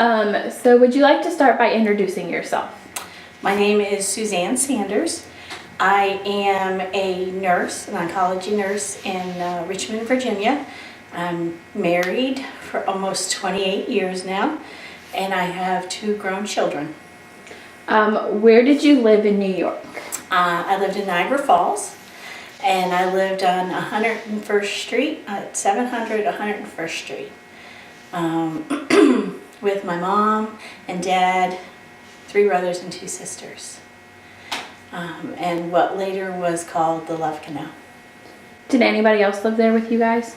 So would you like to start by introducing yourself? My name is Suzanne Sanders. I am a nurse, an oncology nurse in Richmond, Virginia. I'm married for almost 28 years now, and I have 2 grown children. Where did you live in New York? I lived in Niagara Falls, and I lived on 101st Street, at 700 101st Street, with my mom and dad, 3 brothers and 2 sisters, and what later was called the Love Canal. Did anybody else live there with you guys?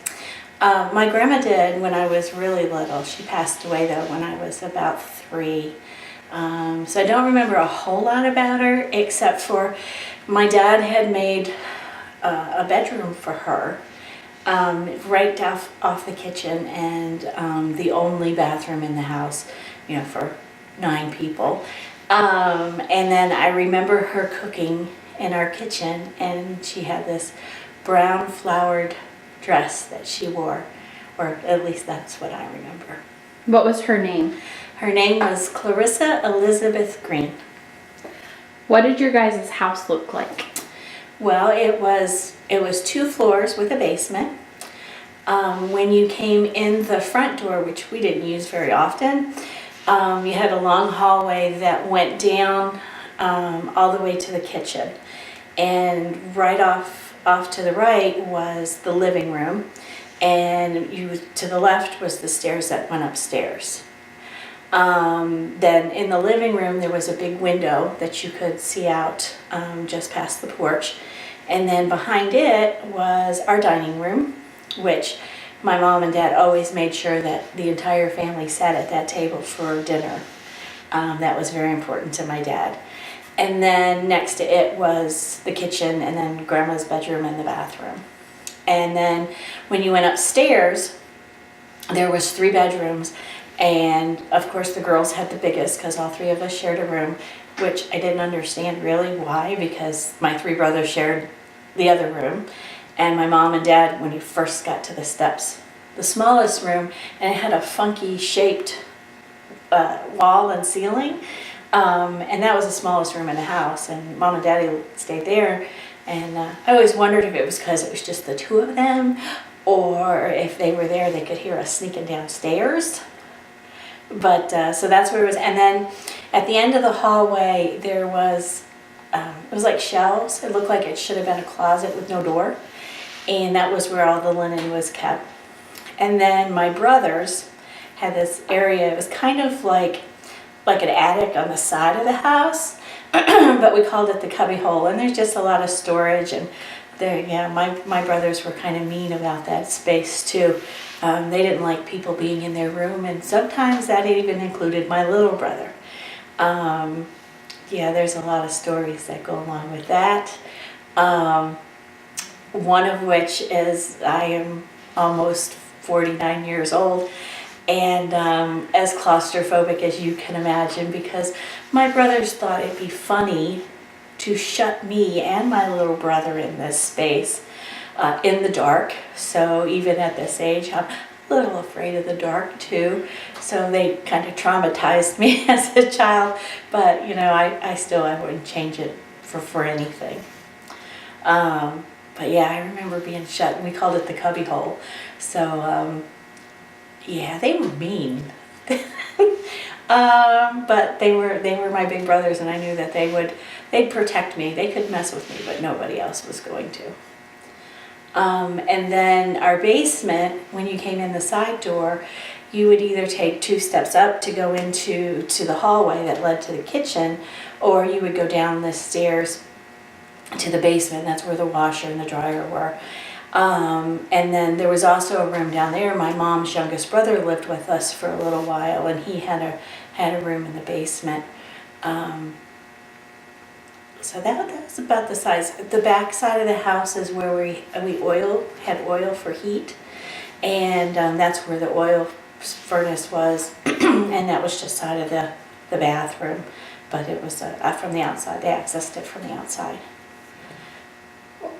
My grandma did when I was really little. She passed away though when I was about 3. So I don't remember a whole lot about her, except for my dad had made a bedroom for her, right off the kitchen, and the only bathroom in the house, you know, for 9 people. And then I remember her cooking in our kitchen, and she had this brown flowered dress that she wore, or at least that's what I remember. What was her name? Her name was Clarissa Elizabeth Green. What did your guys' house look like? Well, it was 2 floors with a basement. When you came in the front door, which we didn't use very often, you had a long hallway that went down all the way to the kitchen, and right off to the right was the living room, and to the left was the stairs that went upstairs. Then in the living room there was a big window that you could see out just past the porch, and then behind it was our dining room, which my mom and dad always made sure that the entire family sat at that table for dinner. That was very important to my dad. And then next to it was the kitchen, and then grandma's bedroom and the bathroom. And then when you went upstairs, there was 3 bedrooms, and of course the girls had the biggest because all 3 of us shared a room, which I didn't understand really why, because my 3 brothers shared the other room, and my mom and dad, when you first got to the steps, the smallest room, and it had a funky shaped wall and ceiling, and that was the smallest room in the house, and mom and daddy stayed there. And I always wondered if it was because it was just the 2 of them, or if they were there they could hear us sneaking downstairs. But so that's where it was. And then at the end of the hallway there was it was like shelves. It looked like it should have been a closet with no door, and that was where all the linen was kept. And then my brothers had this area. It was kind of like an attic on the side of the house, but we called it the cubby hole, and there's just a lot of storage. And there, yeah, my brothers were kind of mean about that space too. They didn't like people being in their room, and sometimes that even included my little brother. Yeah, there's a lot of stories that go along with that. One of which is I am almost 49 years old, and as claustrophobic as you can imagine, because my brothers thought it'd be funny to shut me and my little brother in this space in the dark. So even at this age, I'm a little afraid of the dark too. So they kind of traumatized me as a child, but you know, I wouldn't change it for anything. But yeah, I remember being shut, and we called it the cubby hole. So yeah, they were mean. But they were my big brothers, and I knew that they'd protect me. They could mess with me, but nobody else was going to. And then our basement, when you came in the side door, you would either take 2 steps up to go into the hallway that led to the kitchen, or you would go down the stairs to the basement. That's where the washer and the dryer were. And then there was also a room down there. My mom's youngest brother lived with us for a little while, and he had a room in the basement. So that was about the size. The back side of the house is where we had oil for heat, and that's where the oil furnace was, and that was just side of the bathroom, but it was from the outside. They accessed it from the outside.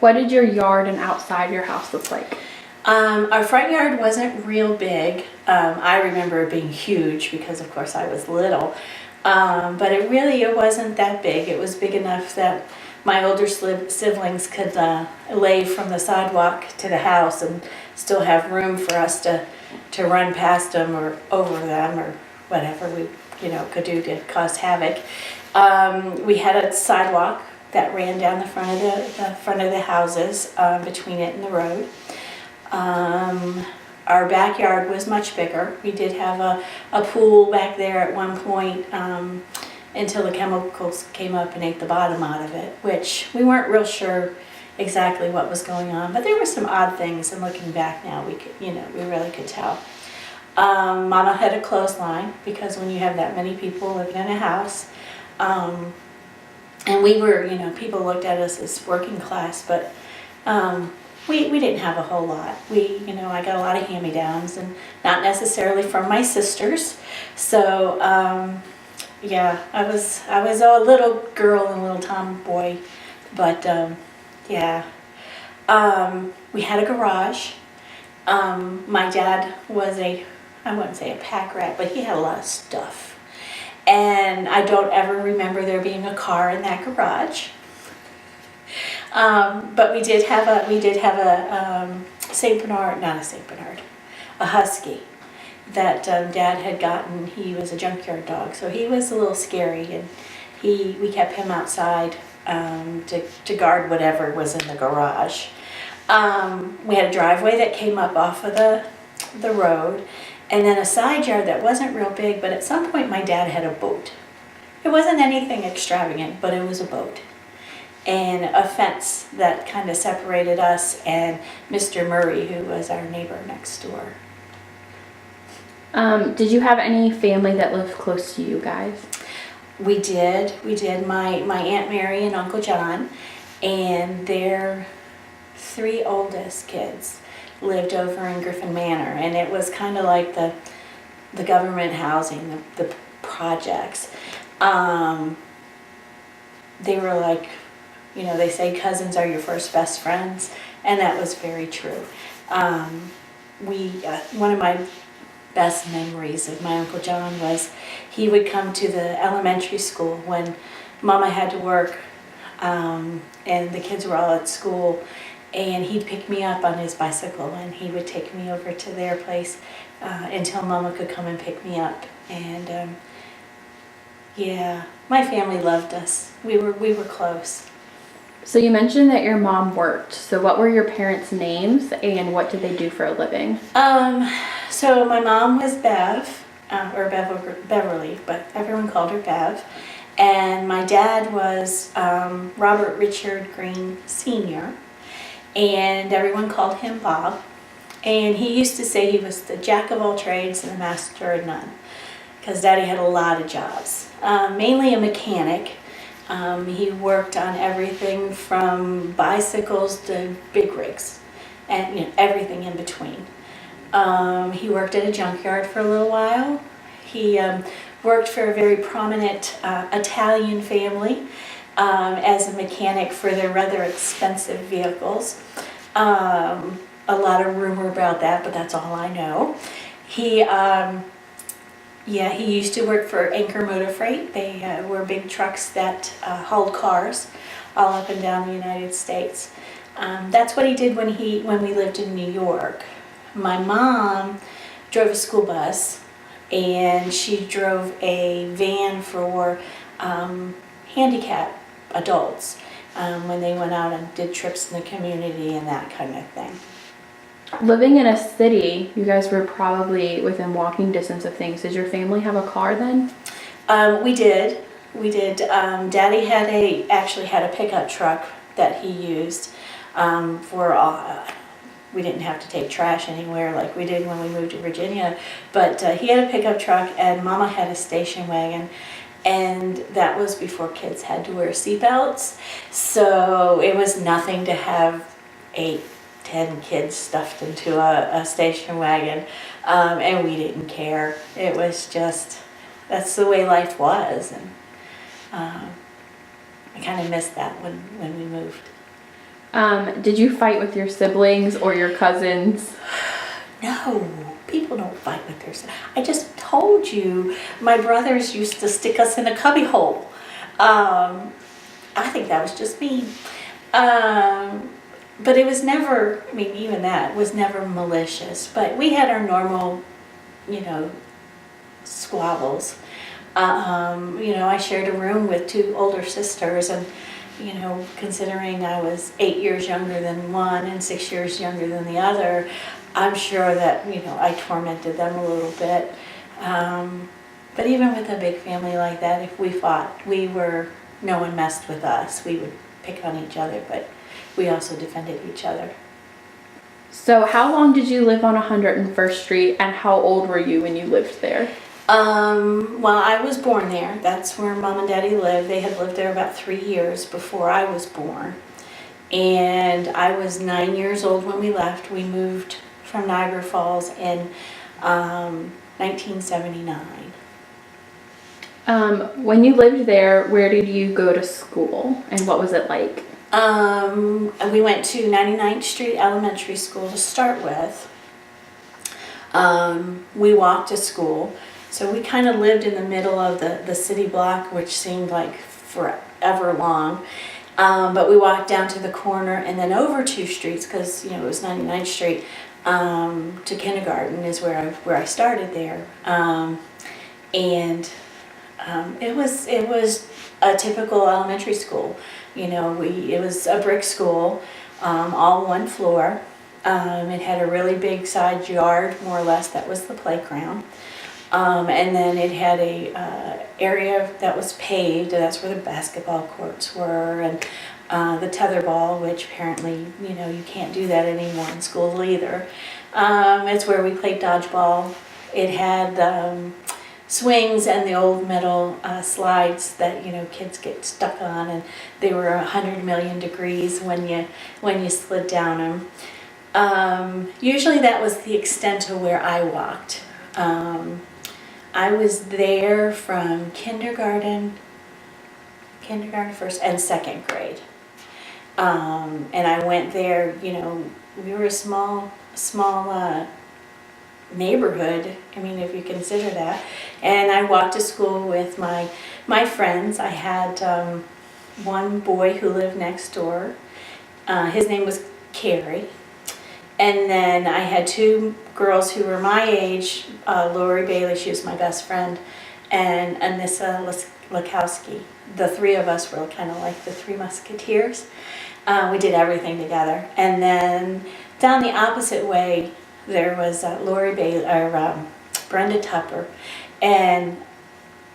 What did your yard and outside your house look like? Our front yard wasn't real big. I remember it being huge because of course I was little. But it wasn't that big. It was big enough that my older siblings could lay from the sidewalk to the house and still have room for us to run past them or over them or whatever we could do to cause havoc. We had a sidewalk that ran down the front of the houses between it and the road. Our backyard was much bigger. We did have a pool back there at one point until the chemicals came up and ate the bottom out of it, which we weren't real sure exactly what was going on. But there were some odd things, and looking back now, we really could tell. Mama had a clothesline because when you have that many people living in a house, and we were, people looked at us as working class, but we didn't have a whole lot. I got a lot of hand-me-downs, and not necessarily from my sisters. So, yeah, I was a little girl and a little tomboy, but yeah. We had a garage. My dad was I wouldn't say a pack rat, but he had a lot of stuff. And I don't ever remember there being a car in that garage. But we did have a Saint Bernard, not a Saint Bernard, a husky that Dad had gotten. He was a junkyard dog, so he was a little scary, and we kept him outside to guard whatever was in the garage. We had a driveway that came up off of the road, and then a side yard that wasn't real big, but at some point my dad had a boat. It wasn't anything extravagant, but it was a boat. And a fence that kind of separated us and Mr. Murray, who was our neighbor next door. Did you have any family that lived close to you guys? We did. My Aunt Mary and Uncle John and their 3 oldest kids lived over in Griffin Manor, and it was kind of like the government housing, the projects. They were like, they say cousins are your first best friends, and that was very true. One of my best memories of my Uncle John was he would come to the elementary school when Mama had to work, and the kids were all at school, and he'd pick me up on his bicycle, and he would take me over to their place until Mama could come and pick me up. And yeah, my family loved us. We were close. So you mentioned that your mom worked. So what were your parents' names and what did they do for a living? So my mom was Bev, or Beverly, but everyone called her Bev. And my dad was Robert Richard Green Sr., and everyone called him Bob. And he used to say he was the jack of all trades and the master of none, because Daddy had a lot of jobs, mainly a mechanic. He worked on everything from bicycles to big rigs, and everything in between. He worked at a junkyard for a little while. He worked for a very prominent Italian family as a mechanic for their rather expensive vehicles. A lot of rumor about that, but that's all I know. He used to work for Anchor Motor Freight. They were big trucks that hauled cars all up and down the United States. That's what he did when we lived in New York. My mom drove a school bus, and she drove a van for handicapped adults when they went out and did trips in the community and that kind of thing. Living in a city, you guys were probably within walking distance of things. Did your family have a car then? We did. Daddy actually had a pickup truck that he used we didn't have to take trash anywhere like we did when we moved to Virginia, but he had a pickup truck, and Mama had a station wagon, and that was before kids had to wear seatbelts, so it was nothing to have 8-10 kids stuffed into a station wagon, and we didn't care. It was just, that's the way life was, and I kind of missed that when we moved. Did you fight with your siblings or your cousins? No, people don't fight with their siblings. I just told you, my brothers used to stick us in a cubby hole. I think that was just mean. But it was never, I mean, even that was never malicious. But we had our normal, you know, squabbles. I shared a room with two older sisters, and considering I was 8 years younger than one and 6 years younger than the other, I'm sure that I tormented them a little bit. But even with a big family like that, if we fought, no one messed with us. We would pick on each other, but we also defended each other. So how long did you live on 101st Street, and how old were you when you lived there? Well, I was born there. That's where Mom and Daddy lived. They had lived there about 3 years before I was born. And I was 9 years old when we left. We moved from Niagara Falls in 1979. When you lived there, where did you go to school, and what was it like? We went to 99th Street Elementary School to start with. We walked to school. So we kind of lived in the middle of the city block, which seemed like forever long. But we walked down to the corner and then over 2 streets, because it was 99th Street, to kindergarten is where I started there. It was a typical elementary school. It was a brick school, all one floor. It had a really big side yard, more or less. That was the playground. And then it had a area that was paved, and that's where the basketball courts were, and the tetherball, which apparently, you can't do that anymore in school either. It's where we played dodgeball. It had swings and the old metal slides that kids get stuck on, and they were 100 million degrees when you slid down them. Usually that was the extent of where I walked. I was there from kindergarten, first and second grade. And I went there, we were a small neighborhood, I mean, if you consider that. And I walked to school with my friends. I had one boy who lived next door. His name was Carrie. And then I had 2 girls who were my age, Lori Bailey, she was my best friend, and Anissa Lakowski. The 3 of us were kind of like the 3 Musketeers. We did everything together. And then down the opposite way, there was Lori Bailey, or Brenda Tupper, and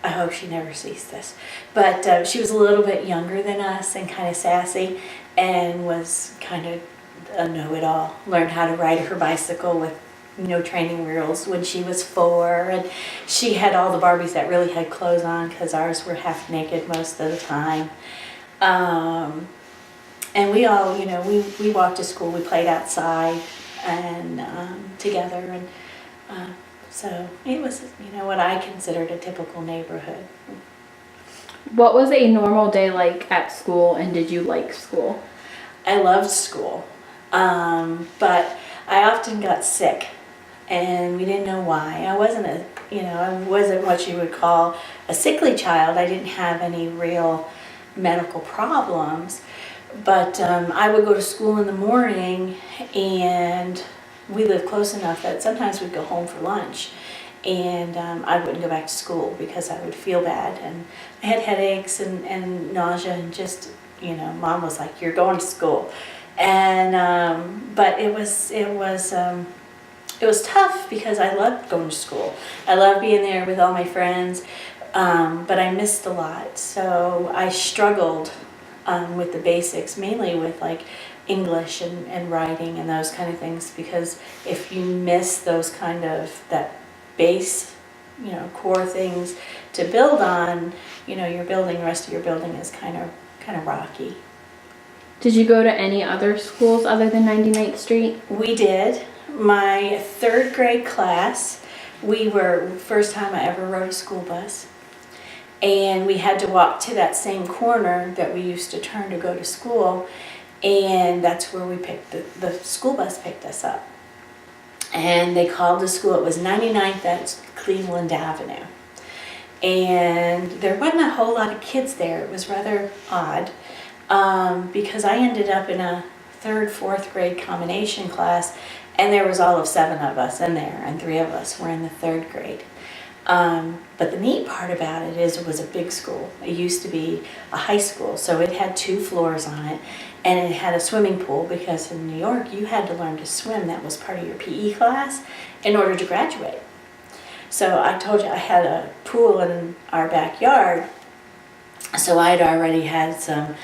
I hope she never sees this, but she was a little bit younger than us and kind of sassy, and was kind of a know-it-all. Learned how to ride her bicycle with no training wheels when she was 4, and she had all the Barbies that really had clothes on, because ours were half naked most of the time. And we all, we walked to school, we played outside and together, and so it was, what I considered a typical neighborhood. What was a normal day like at school, and did you like school? I loved school. But I often got sick, and we didn't know why. I wasn't what you would call a sickly child. I didn't have any real medical problems, but I would go to school in the morning, and we lived close enough that sometimes we'd go home for lunch, and I wouldn't go back to school because I would feel bad, and I had headaches and nausea, and just, Mom was like, "You're going to school." And but it was tough because I loved going to school. I loved being there with all my friends, but I missed a lot. So I struggled with the basics, mainly with like English and writing and those kind of things, because if you miss those that base, core things to build on, the rest of your building is kind of rocky. Did you go to any other schools other than 99th Street? We did. My 3rd grade class, first time I ever rode a school bus. And we had to walk to that same corner that we used to turn to go to school. And that's where we picked, the school bus picked us up. And they called the school, it was 99th at Cleveland Avenue. And there wasn't a whole lot of kids there. It was rather odd because I ended up in a 3rd, 4th grade combination class, and there was all of 7 of us in there, and 3 of us were in the 3rd grade. But the neat part about it is it was a big school. It used to be a high school, so it had 2 floors on it, and it had a swimming pool because in New York you had to learn to swim. That was part of your PE class in order to graduate. So I told you I had a pool in our backyard, so I'd already had some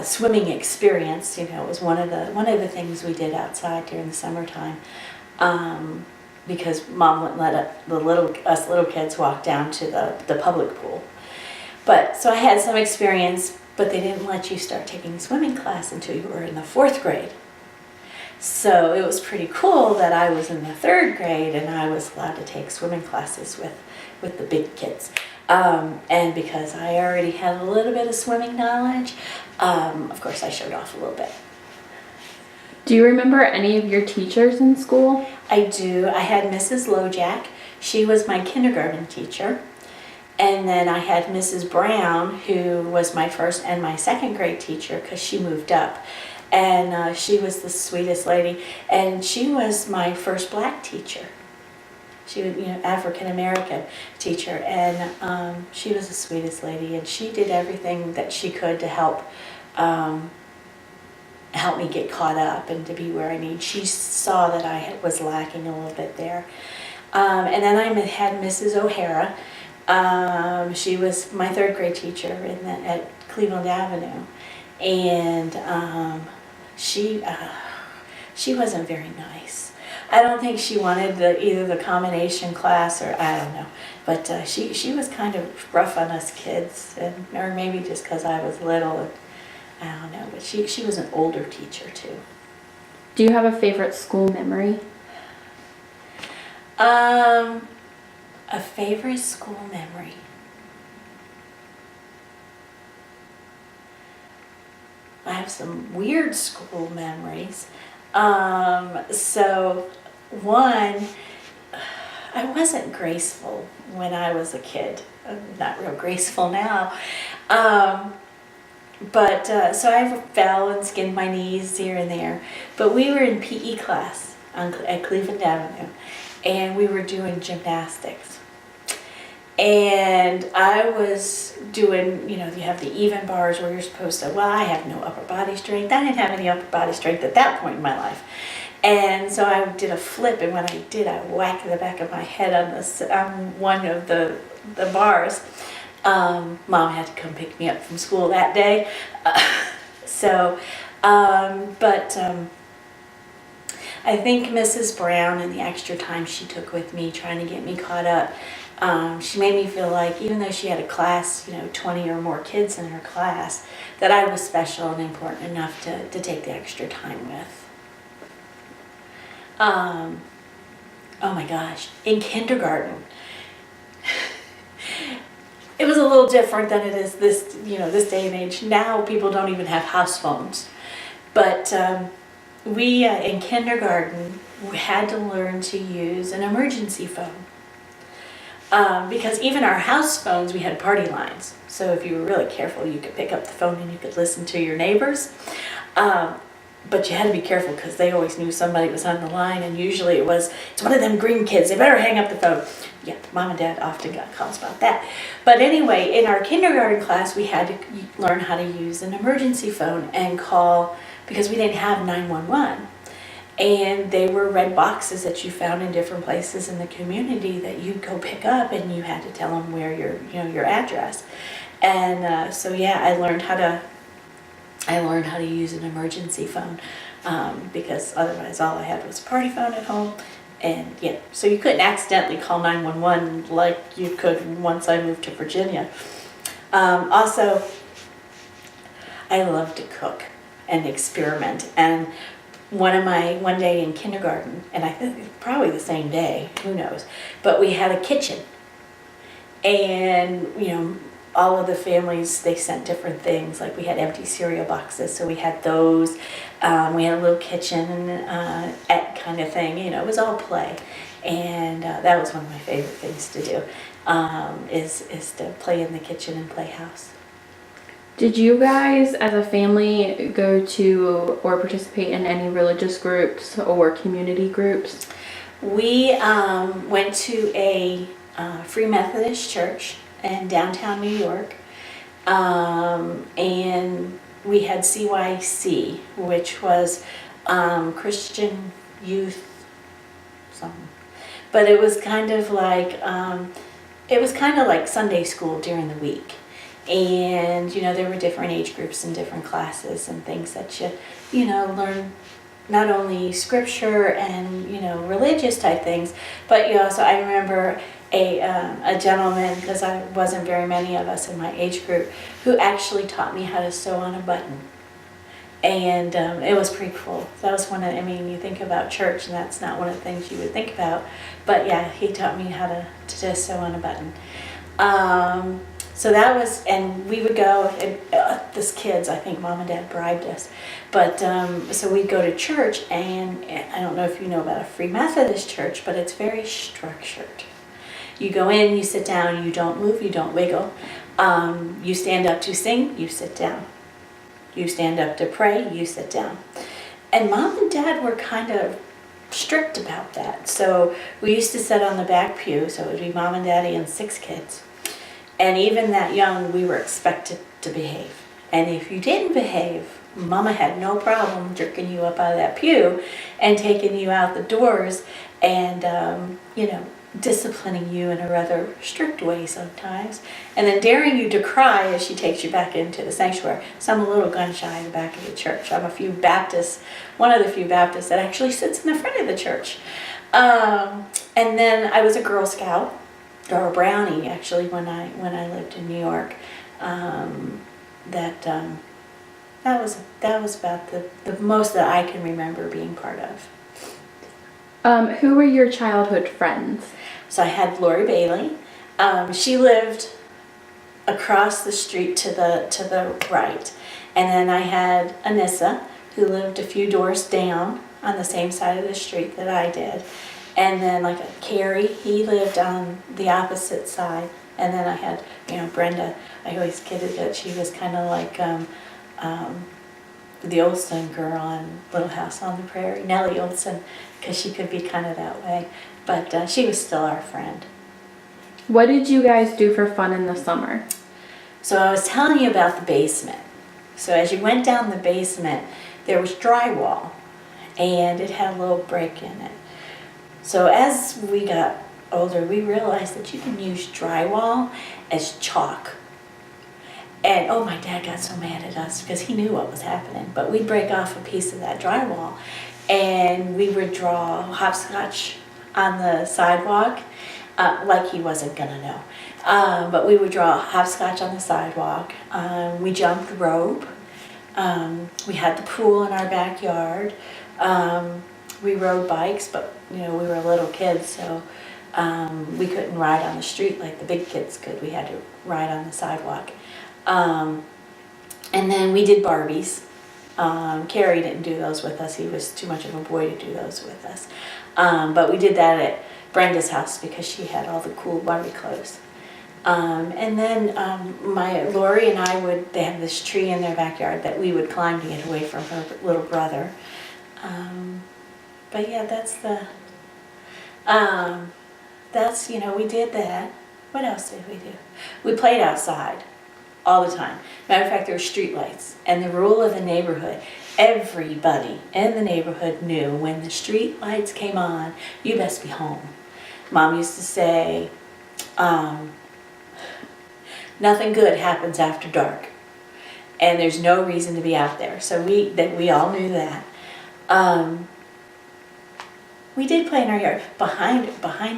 swimming experience. You know, it was one of the things we did outside during the summertime. Because Mom wouldn't let us little kids walk down to the public pool. But so I had some experience, but they didn't let you start taking swimming class until you were in the 4th grade. So it was pretty cool that I was in the 3rd grade and I was allowed to take swimming classes with the big kids. And because I already had a little bit of swimming knowledge, of course I showed off a little bit. Do you remember any of your teachers in school? I do. I had Mrs. Lojack. She was my kindergarten teacher. And then I had Mrs. Brown, who was my 1st and my 2nd grade teacher because she moved up. And she was the sweetest lady. And she was my first black teacher. She was, African American teacher. And she was the sweetest lady. And she did everything that she could to help me get caught up and to be where I need. She saw that I was lacking a little bit there. And then I had Mrs. O'Hara. She was my 3rd grade teacher at Cleveland Avenue. And she wasn't very nice. I don't think she wanted either the combination class or I don't know. But she was kind of rough on us kids, or maybe just because I was little. I don't know, but she was an older teacher too. Do you have a favorite school memory? A favorite school memory. I have some weird school memories. So one, I wasn't graceful when I was a kid. I'm not real graceful now. But so I fell and skinned my knees here and there. But we were in PE class at Cleveland Avenue, and we were doing gymnastics. And I was doing, you have the even bars where you're supposed to, well, I have no upper body strength. I didn't have any upper body strength at that point in my life. And so I did a flip, and when I did, I whacked the back of my head on one of the bars. Mom had to come pick me up from school that day. I think Mrs. Brown and the extra time she took with me trying to get me caught up, she made me feel like even though she had a class, 20 or more kids in her class, that I was special and important enough to take the extra time with. Oh my gosh, in kindergarten. It was a little different than it is this day and age. Now people don't even have house phones. But we, in kindergarten, we had to learn to use an emergency phone. Because even our house phones, we had party lines. So if you were really careful, you could pick up the phone and you could listen to your neighbors. But you had to be careful because they always knew somebody was on the line, and usually it's one of them green kids, they better hang up the phone. Yeah, Mom and Dad often got calls about that. But anyway, in our kindergarten class, we had to learn how to use an emergency phone and call, because we didn't have 911. And they were red boxes that you found in different places in the community that you'd go pick up, and you had to tell them where your address. And so yeah, I learned how to use an emergency phone because otherwise all I had was a party phone at home. And yeah, so you couldn't accidentally call 911 like you could once I moved to Virginia. Also, I love to cook and experiment. And one day in kindergarten, and I think probably the same day, who knows, but we had a kitchen. And all of the families, they sent different things. Like we had empty cereal boxes, so we had those. We had a little kitchen kind of thing. You know, it was all play, and that was one of my favorite things to do. Is to play in the kitchen and play house. Did you guys, as a family, go to or participate in any religious groups or community groups? We went to a Free Methodist church in downtown New York, and we had CYC, which was Christian Youth something. But it was kind of like Sunday school during the week. And, you know, there were different age groups and different classes and things that you know, learn not only scripture and, you know, religious type things, but you also, I remember a gentleman, because I wasn't very many of us in my age group, who actually taught me how to sew on a button. And it was pretty cool. That was one of, I mean, you think about church and that's not one of the things you would think about, but yeah, he taught me how to just sew on a button. So that was, and we would go, and this kids, I think mom and dad bribed us, but so we'd go to church, and I don't know if you know about a Free Methodist church, but it's very structured. You go in, you sit down, you don't move, you don't wiggle. You stand up to sing, you sit down. You stand up to pray, you sit down. And mom and dad were kind of strict about that. So we used to sit on the back pew, so it would be mom and daddy and 6 kids. And even that young, we were expected to behave. And if you didn't behave, mama had no problem jerking you up out of that pew and taking you out the doors and, you know, disciplining you in a rather strict way sometimes. And then daring you to cry as she takes you back into the sanctuary. So I'm a little gun shy in the back of the church. I'm one of the few Baptists that actually sits in the front of the church. And then I was a Girl Scout. Or a brownie, actually, when I lived in New York. That was about the most that I can remember being part of. Who were your childhood friends? So I had Lori Bailey. She lived across the street to the right, and then I had Anissa, who lived a few doors down on the same side of the street that I did. And then like a Carrie, he lived on the opposite side. And then I had, you know, Brenda. I always kidded that she was kind of like the Olsen girl on Little House on the Prairie, Nellie Olsen, because she could be kind of that way. But she was still our friend. What did you guys do for fun in the summer? So I was telling you about the basement. So as you went down the basement, there was drywall, and it had a little break in it. So as we got older, we realized that you can use drywall as chalk. And oh, my dad got so mad at us because he knew what was happening. But we'd break off a piece of that drywall and we would draw hopscotch on the sidewalk, like he wasn't gonna know. But we would draw hopscotch on the sidewalk. We jumped rope. We had the pool in our backyard. We rode bikes, but you know, we were little kids, so we couldn't ride on the street like the big kids could. We had to ride on the sidewalk. And then we did Barbies. Carrie didn't do those with us. He was too much of a boy to do those with us. But we did that at Brenda's house because she had all the cool Barbie clothes. And then Lori and I they had this tree in their backyard that we would climb to get away from her little brother. But yeah, that's, you know, we did that. What else did we do? We played outside all the time. Matter of fact, there were street lights. And the rule of the neighborhood, everybody in the neighborhood knew when the street lights came on, you best be home. Mom used to say, nothing good happens after dark. And there's no reason to be out there. So we all knew that. We did play in our yard. Behind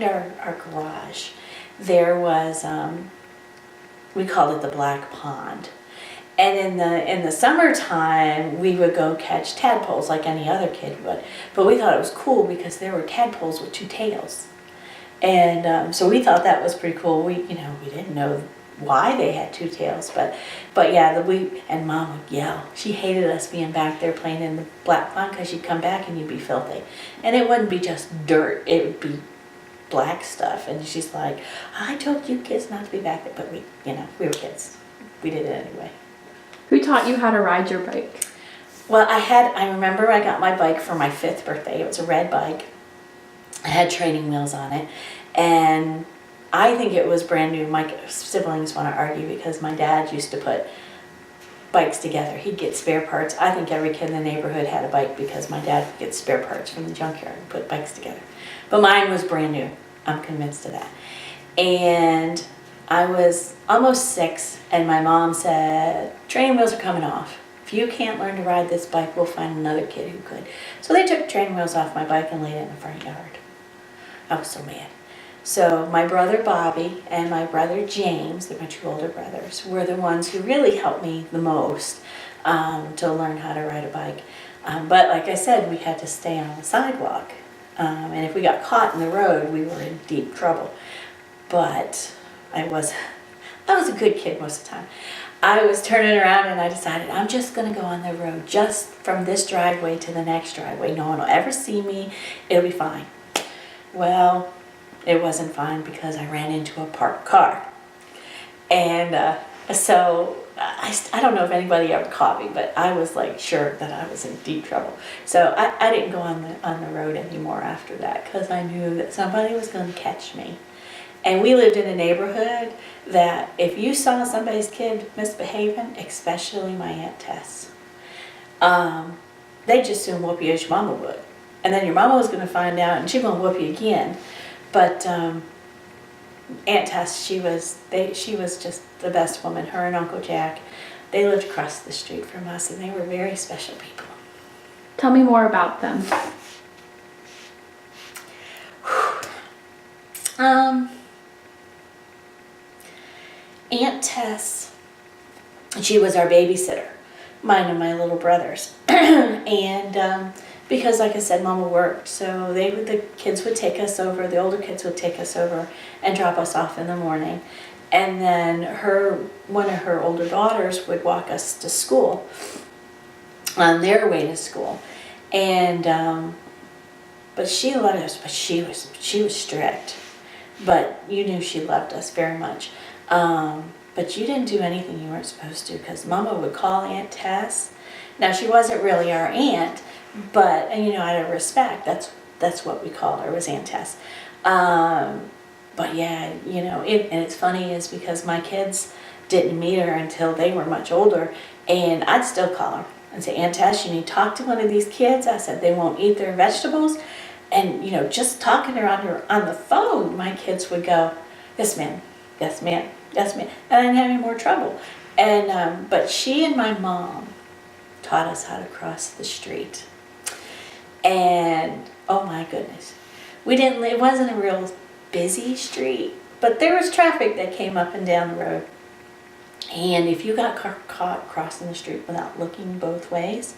our garage, there was, we called it the Black Pond. And in the summertime, we would go catch tadpoles like any other kid would. But we thought it was cool because there were tadpoles with 2 tails. And so we thought that was pretty cool. We didn't know why they had two tails, but yeah, and Mom would yell. She hated us being back there playing in the black pond because you'd come back and you'd be filthy, and it wouldn't be just dirt; it would be black stuff. And she's like, "I told you kids not to be back there," but we were kids. We did it anyway. Who taught you how to ride your bike? Well, I remember I got my bike for my 5th birthday. It was a red bike. I had training wheels on it, and I think it was brand new. My siblings want to argue because my dad used to put bikes together. He'd get spare parts. I think every kid in the neighborhood had a bike because my dad would get spare parts from the junkyard and put bikes together. But mine was brand new. I'm convinced of that. And I was almost 6, and my mom said, training wheels are coming off. If you can't learn to ride this bike, we'll find another kid who could. So they took training wheels off my bike and laid it in the front yard. I was so mad. So my brother Bobby and my brother James, they're my 2 older brothers, were the ones who really helped me the most to learn how to ride a bike. But like I said, we had to stay on the sidewalk. And if we got caught in the road, we were in deep trouble. But I was a good kid most of the time. I was turning around and I decided I'm just going to go on the road just from this driveway to the next driveway. No one will ever see me. It'll be fine. Well, it wasn't fine because I ran into a parked car. And so I don't know if anybody ever caught me, but I was like sure that I was in deep trouble. So I didn't go on the road anymore after that because I knew that somebody was going to catch me. And we lived in a neighborhood that if you saw somebody's kid misbehaving, especially my Aunt Tess, they'd just soon whoop you as your mama would. And then your mama was going to find out and she's going to whoop you again. But Aunt Tess, she was just the best woman. Her and Uncle Jack, they lived across the street from us, and they were very special people. Tell me more about them. Aunt Tess, she was our babysitter, mine and my little brothers. And because, like I said, Mama worked, so the kids would take us over, the older kids would take us over and drop us off in the morning. And then one of her older daughters would walk us to school, on their way to school. And but she loved us, but she was strict. But you knew she loved us very much. But you didn't do anything you weren't supposed to because Mama would call Aunt Tess. Now, she wasn't really our aunt, but out of respect, that's what we called her, was Aunt Tess. But yeah, and it's funny is because my kids didn't meet her until they were much older, and I'd still call her and say, Aunt Tess, you need to talk to one of these kids. I said, they won't eat their vegetables. And, just talking to her on the phone, my kids would go, yes, ma'am, yes, ma'am, yes, ma'am. And I didn't have any more trouble. And, but she and my mom taught us how to cross the street. And, oh my goodness, it wasn't a real busy street, but there was traffic that came up and down the road. And if you got caught crossing the street without looking both ways,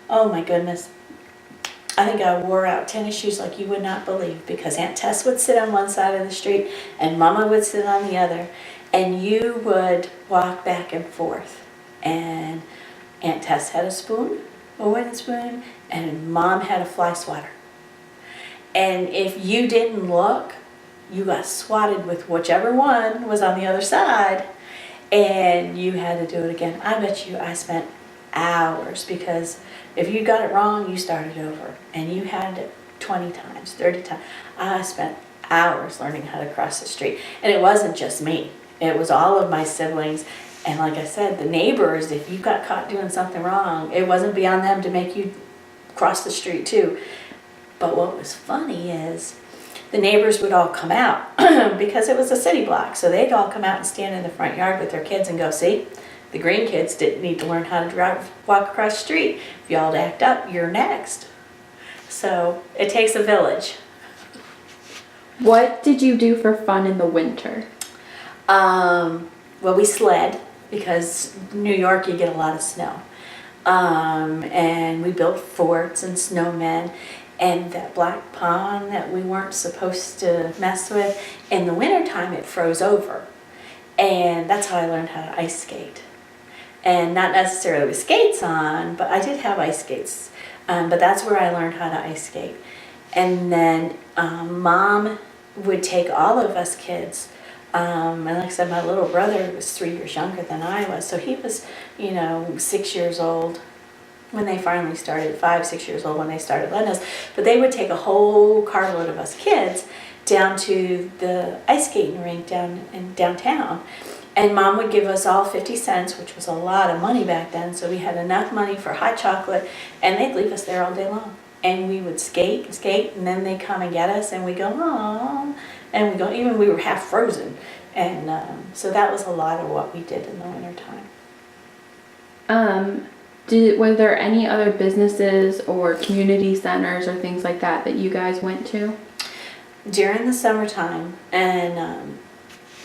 oh my goodness, I think I wore out tennis shoes like you would not believe, because Aunt Tess would sit on one side of the street and Mama would sit on the other, and you would walk back and forth. And Aunt Tess had a spoon, a wooden spoon, and Mom had a fly swatter. And if you didn't look, you got swatted with whichever one was on the other side, and you had to do it again. I bet you I spent hours, because if you got it wrong, you started over, and you had it 20 times, 30 times. I spent hours learning how to cross the street, and it wasn't just me. It was all of my siblings, and like I said, the neighbors. If you got caught doing something wrong, it wasn't beyond them to make you cross the street too. But what was funny is the neighbors would all come out because it was a city block, so they'd all come out and stand in the front yard with their kids and go, see, the green kids didn't need to learn how to walk across the street. If y'all act up, you're next. So it takes a village. What did you do for fun in the winter? Well, we sled, because New York, you get a lot of snow. And we built forts and snowmen, and that black pond that we weren't supposed to mess with, in the wintertime it froze over. And that's how I learned how to ice skate. And not necessarily with skates on, but I did have ice skates. But that's where I learned how to ice skate. And then Mom would take all of us kids. And like I said, my little brother was 3 years younger than I was. So he was, 6 years old when they finally started, 5, 6 years old when they started letting us. But they would take a whole carload of us kids down to the ice skating rink down in downtown. And Mom would give us all 50 cents, which was a lot of money back then. So we had enough money for hot chocolate, and they'd leave us there all day long. And we would skate and skate, and then they'd come and get us, and we'd go, "Aww," and we go, even we were half frozen. And so that was a lot of what we did in the wintertime. Were there any other businesses or community centers or things like that that you guys went to? During the summertime, and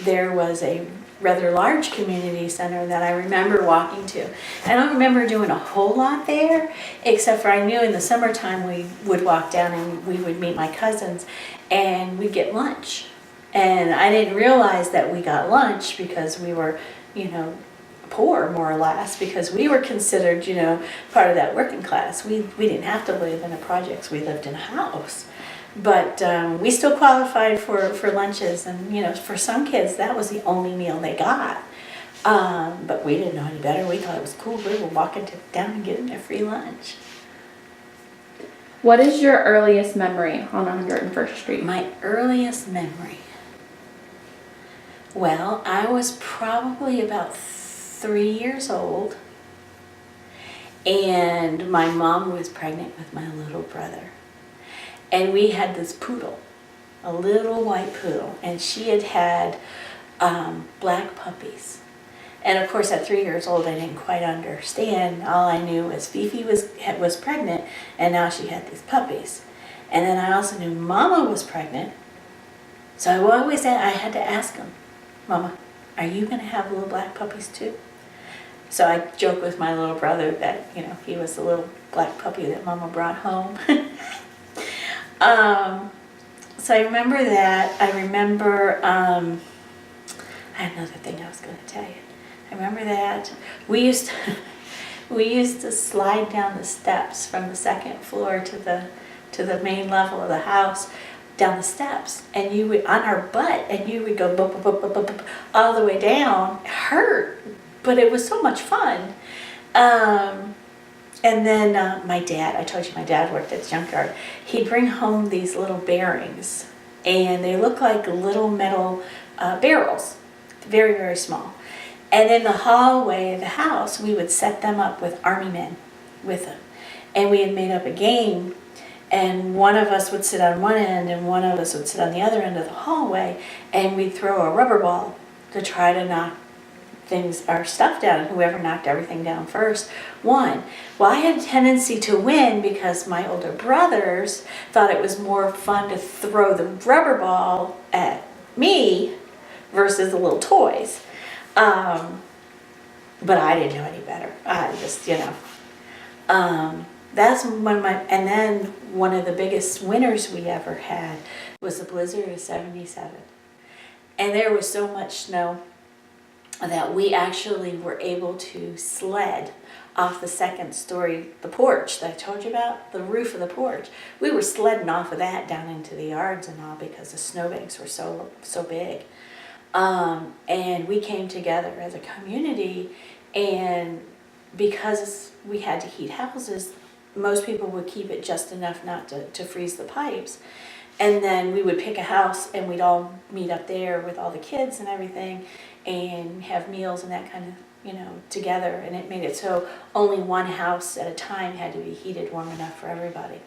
there was a rather large community center that I remember walking to. I don't remember doing a whole lot there, except for I knew in the summertime we would walk down and we would meet my cousins and we'd get lunch. And I didn't realize that we got lunch because we were, poor more or less, because we were considered, part of that working class. We didn't have to live in a projects, we lived in a house. But we still qualified for lunches, and for some kids that was the only meal they got. But we didn't know any better. We thought it was cool. We were walking down and getting their free lunch. What is your earliest memory on 101st Street? My earliest memory. Well, I was probably about 3 years old, and my mom was pregnant with my little brother. And we had this poodle, a little white poodle, and she had black puppies. And of course, at 3 years old, I didn't quite understand. All I knew was Fifi was pregnant, and now she had these puppies. And then I also knew Mama was pregnant. So I had to ask them, "Mama, are you going to have little black puppies too?" So I joke with my little brother that he was the little black puppy that Mama brought home. So I remember that. I remember, I had another thing I was going to tell you. I remember that we used to slide down the steps from the second floor to the main level of the house, down the steps, and you would on our butt, and you would go bup, bup, bup, bup, bup, all the way down. It hurt, but it was so much fun. And then my dad, I told you my dad worked at the junkyard. He'd bring home these little bearings, and they look like little metal barrels, very, very small. And in the hallway of the house, we would set them up with army men with them. And we had made up a game, and one of us would sit on one end, and one of us would sit on the other end of the hallway, and we'd throw a rubber ball to try to knock our stuff down, and whoever knocked everything down first won. Well, I had a tendency to win because my older brothers thought it was more fun to throw the rubber ball at me versus the little toys. But I didn't know any better. I just, that's when and then one of the biggest winners we ever had was the blizzard of '77. And there was so much snow that we actually were able to sled off the second story, the porch that I told you about, the roof of the porch. We were sledding off of that down into the yards and all because the snowbanks were so big. And we came together as a community, and because we had to heat houses, most people would keep it just enough not to freeze the pipes. And then we would pick a house and we'd all meet up there with all the kids and everything and have meals and that kind of, together. And it made it so only one house at a time had to be heated warm enough for everybody.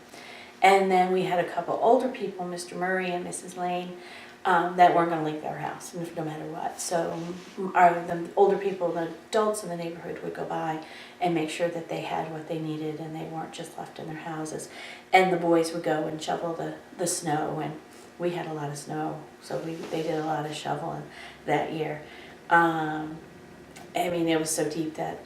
And then we had a couple older people, Mr. Murray and Mrs. Lane, that weren't going to leave their house no matter what. So the older people, the adults in the neighborhood would go by and make sure that they had what they needed and they weren't just left in their houses. And the boys would go and shovel the snow, and we had a lot of snow, so they did a lot of shoveling that year. It was so deep that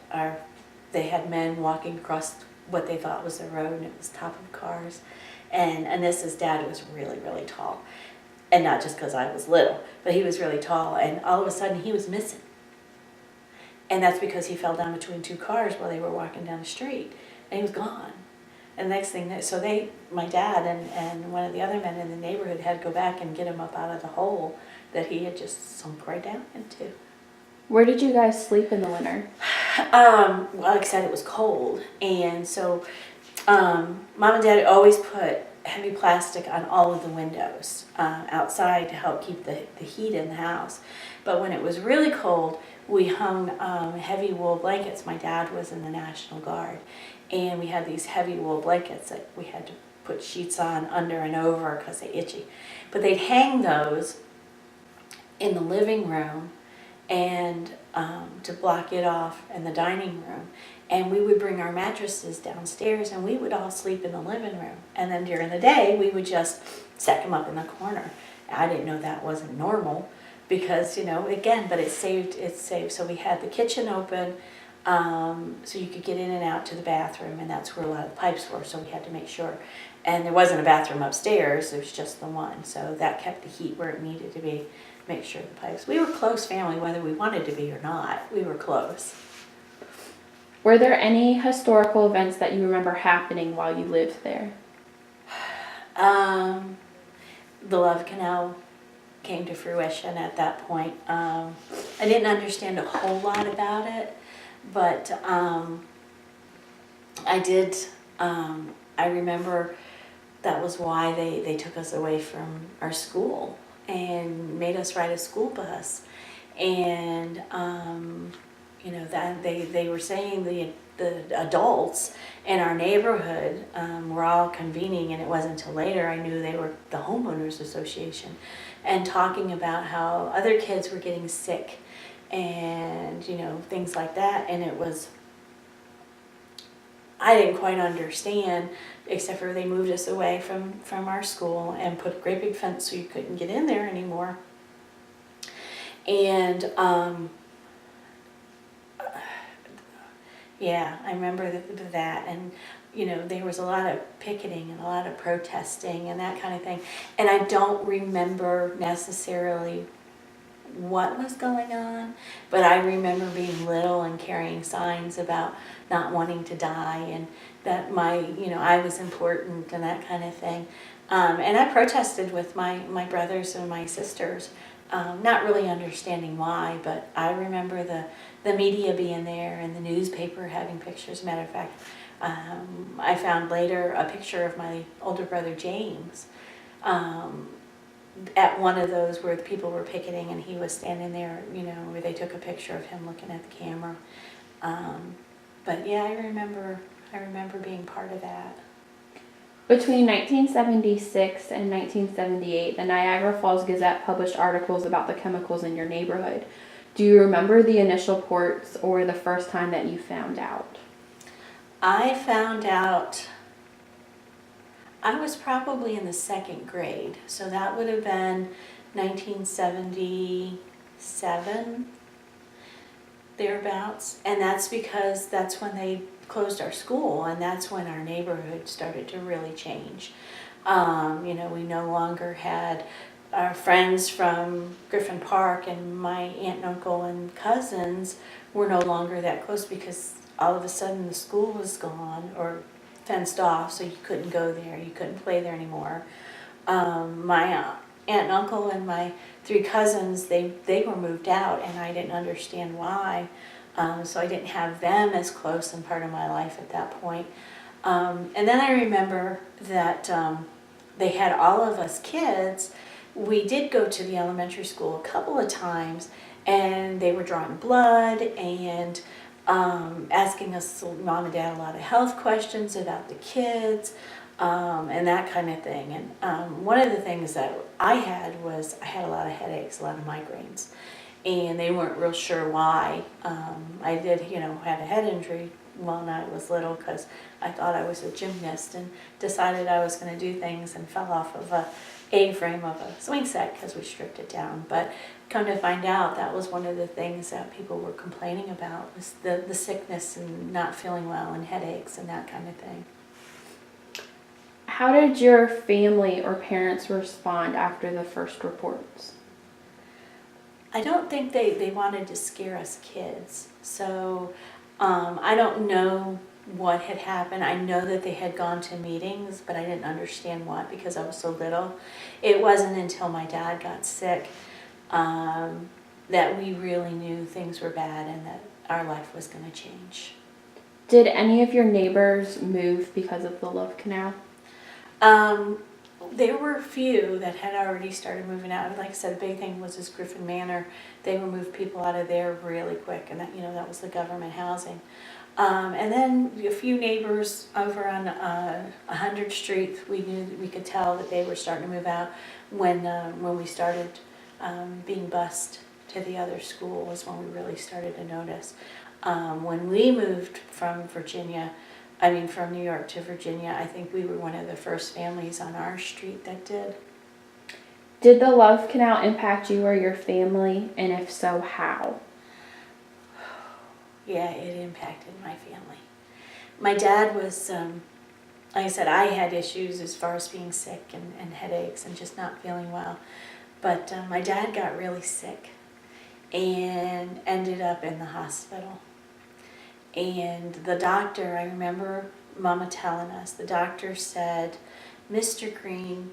they had men walking across what they thought was the road, and it was top of cars. And Anissa's dad was really, really tall. And not just because I was little, but he was really tall, and all of a sudden he was missing. And that's because he fell down between two cars while they were walking down the street, and he was gone. And the next thing, my dad and one of the other men in the neighborhood had to go back and get him up out of the hole that he had just sunk right down into. Where did you guys sleep in the winter? Well, like I said, it was cold, and so Mom and Dad always put heavy plastic on all of the windows outside to help keep the heat in the house. But when it was really cold, we hung heavy wool blankets. My dad was in the National Guard, and we had these heavy wool blankets that we had to put sheets on under and over because they itchy. But they'd hang those in the living room and to block it off in the dining room. And we would bring our mattresses downstairs and we would all sleep in the living room. And then during the day, we would just stack them up in the corner. I didn't know that wasn't normal because, again, but it saved. So we had the kitchen open so you could get in and out to the bathroom, and that's where a lot of the pipes were, so we had to make sure. And there wasn't a bathroom upstairs, there was just the one. So that kept the heat where it needed to be, make sure the pipes. We were close family, whether we wanted to be or not. We were close. Were there any historical events that you remember happening while you lived there? The Love Canal came to fruition at that point. I didn't understand a whole lot about it, but I did. I remember that was why they took us away from our school and made us ride a school bus. And that they were saying the adults in our neighborhood were all convening, and it wasn't until later I knew they were the homeowners association, and talking about how other kids were getting sick and things like that. And it was, I didn't quite understand, except for they moved us away from our school and put a great big fence so you couldn't get in there anymore. And yeah, I remember that. And there was a lot of picketing and a lot of protesting and that kind of thing. And I don't remember necessarily what was going on, but I remember being little and carrying signs about not wanting to die, and that I was important and that kind of thing. And I protested with my brothers and my sisters, not really understanding why, but I remember the media being there and the newspaper having pictures. Matter of fact, I found later a picture of my older brother James at one of those where the people were picketing, and he was standing there, where they took a picture of him looking at the camera. But yeah, I remember being part of that. Between 1976 and 1978, the Niagara Falls Gazette published articles about the chemicals in your neighborhood. Do you remember the initial reports or the first time that you found out? I found out, I was probably in the second grade, so that would have been 1977, thereabouts. And that's because that's when they closed our school, and that's when our neighborhood started to really change. We no longer had our friends from Griffin Park, and my aunt and uncle and cousins were no longer that close because all of a sudden the school was gone or fenced off, so you couldn't go there, you couldn't play there anymore. My aunt and uncle and my three cousins, they were moved out, and I didn't understand why. So I didn't have them as close in part of my life at that point. And then I remember that they had all of us kids. We did go to the elementary school a couple of times, and they were drawing blood and asking us, Mom and Dad, a lot of health questions about the kids and that kind of thing. And one of the things that I had was I had a lot of headaches, a lot of migraines, and they weren't real sure why. I did, had a head injury when I was little because I thought I was a gymnast and decided I was going to do things and fell off of a A-frame of a swing set because we stripped it down. But come to find out, that was one of the things that people were complaining about, was the sickness and not feeling well and headaches and that kind of thing. How did your family or parents respond after the first reports? I don't think they wanted to scare us kids. So I don't know what had happened. I know that they had gone to meetings, but I didn't understand what because I was so little. It wasn't until my dad got sick that we really knew things were bad and that our life was going to change. Did any of your neighbors move because of the love canal? There were a few that had already started moving out. Like I said, the big thing was this Griffin Manor. They would move people out of there really quick, and that, you know, that was the government housing. And then a few neighbors over on 100th Street, we could tell that they were starting to move out when we started being bused to the other school was when we really started to notice. When we moved from from New York to Virginia, I think we were one of the first families on our street that did. Did the love canal impact you or your family, and if so, how? Yeah, it impacted my family. My dad was, like I said, I had issues as far as being sick and headaches and just not feeling well. But my dad got really sick and ended up in the hospital. And the doctor, I remember Mama telling us, the doctor said, "Mr. Green,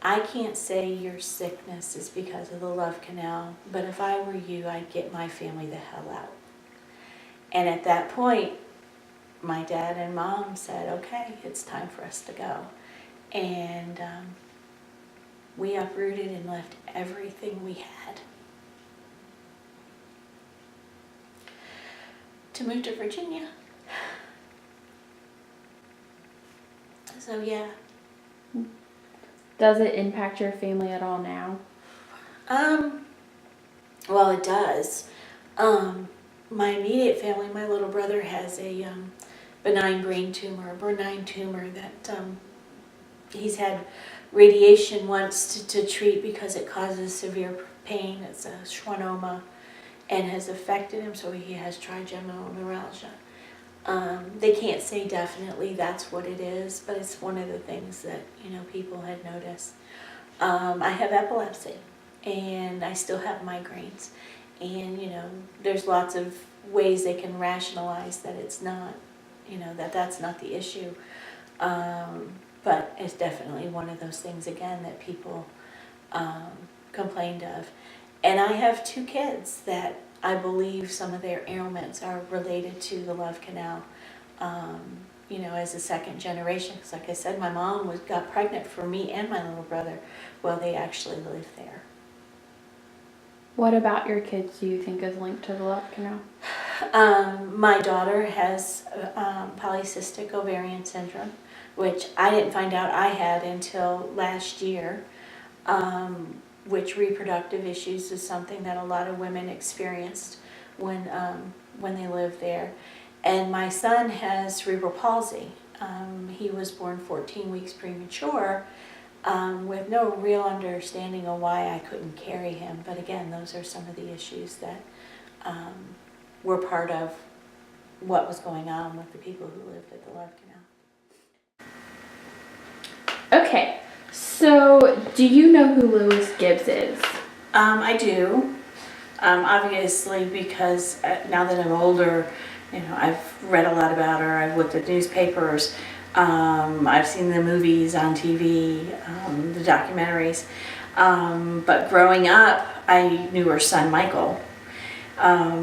I can't say your sickness is because of the love canal, but if I were you, I'd get my family the hell out." And at that point, my dad and Mom said, "Okay, it's time for us to go." And we uprooted and left everything we had to move to Virginia. So yeah. Does it impact your family at all now? Well, it does. My immediate family, my little brother has a benign brain tumor, a benign tumor that he's had radiation once to treat because it causes severe pain. It's a schwannoma and has affected him, so he has trigeminal neuralgia. They can't say definitely that's what it is, but it's one of the things that, you know, people had noticed. I have epilepsy, and I still have migraines. And, you know, there's lots of ways they can rationalize that it's not, you know, that's not the issue. But it's definitely one of those things, again, that people complained of. And I have 2 kids that I believe some of their ailments are related to the love canal, you know, as a second generation. Because like I said, my mom got pregnant for me and my little brother. Well, they actually lived there. What about your kids do you think is linked to the love canal? My daughter has polycystic ovarian syndrome, which I didn't find out I had until last year. Which reproductive issues is something that a lot of women experienced when they lived there. And my son has cerebral palsy. He was born 14 weeks premature with no real understanding of why I couldn't carry him. But again, those are some of the issues that were part of what was going on with the people who lived at the love canal. Okay. So, do you know who Lois Gibbs is? I do. Obviously, because now that I'm older, you know, I've read a lot about her. I've looked at newspapers. I've seen the movies on TV, the documentaries. But growing up, I knew her son, Michael. I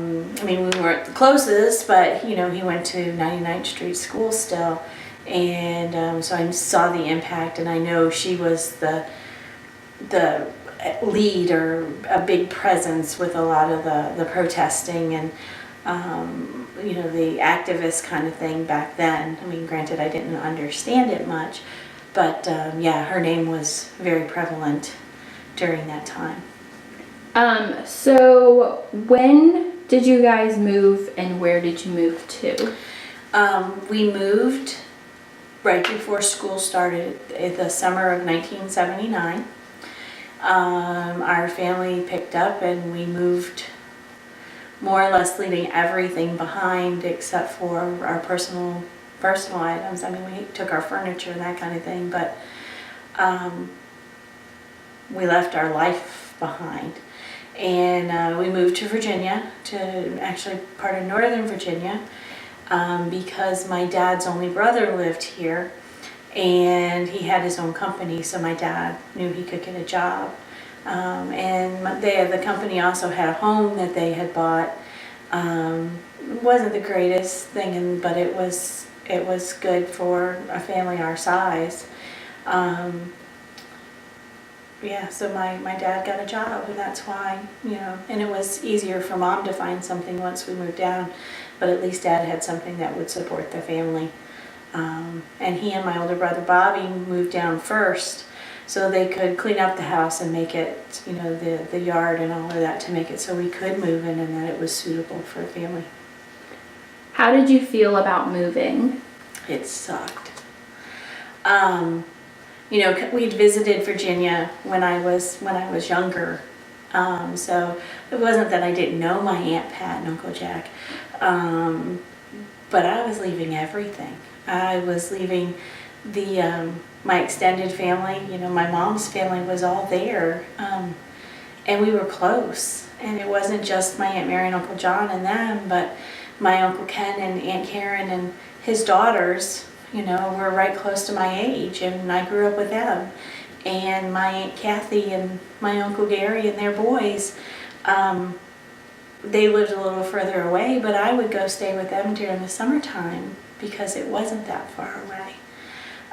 mean, we weren't the closest, but, you know, he went to 99th Street School still. And so I saw the impact, and I know she was the lead or a big presence with a lot of the protesting and you know, the activist kind of thing back then. I mean, granted, I didn't understand it much, but yeah, her name was very prevalent during that time. So when did you guys move, and where did you move to? We moved right before school started in the summer of 1979. Our family picked up and we moved, more or less leaving everything behind except for our personal personal items. I mean, we took our furniture and that kind of thing, but we left our life behind. And we moved to Virginia, to actually part of Northern Virginia, because my dad's only brother lived here, and he had his own company, so my dad knew he could get a job. And the company also had a home that they had bought. It wasn't the greatest thing, but it was good for a family our size. Yeah, so my dad got a job, and that's why, and it was easier for Mom to find something once we moved down, but at least Dad had something that would support the family. And he and my older brother Bobby moved down first, so they could clean up the house and make it, the yard and all of that, to make it so we could move in and that it was suitable for a family. How did you feel about moving? It sucked. We'd visited Virginia when I was younger, so it wasn't that I didn't know my Aunt Pat and Uncle Jack, but I was leaving everything. I was leaving my extended family. My mom's family was all there, and we were close. And it wasn't just my Aunt Mary and Uncle John and them, but my Uncle Ken and Aunt Karen and his daughters. Were right close to my age, and I grew up with them. And my Aunt Kathy and my Uncle Gary and their boys, they lived a little further away, but I would go stay with them during the summertime because it wasn't that far away.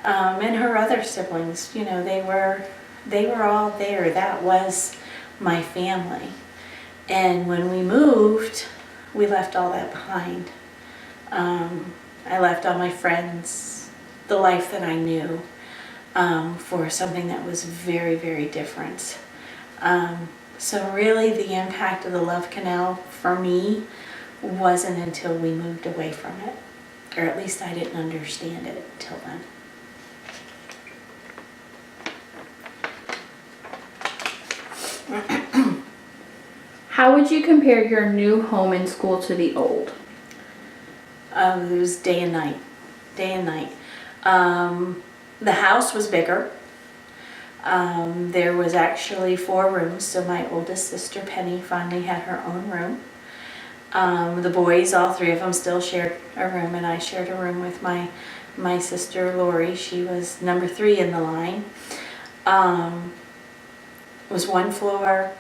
And her other siblings, they were all there. That was my family. And when we moved, we left all that behind. I left all my friends, the life that I knew, for something that was very, very different. So really the impact of the Love Canal for me wasn't until we moved away from it, or at least I didn't understand it till then. How would you compare your new home and school to the old? It was day and night. The house was bigger. There was actually 4 rooms, so my oldest sister Penny finally had her own room. The boys, all 3 of them, still shared a room, and I shared a room with my sister Lori. She was number 3 in the line. It was 1 floor.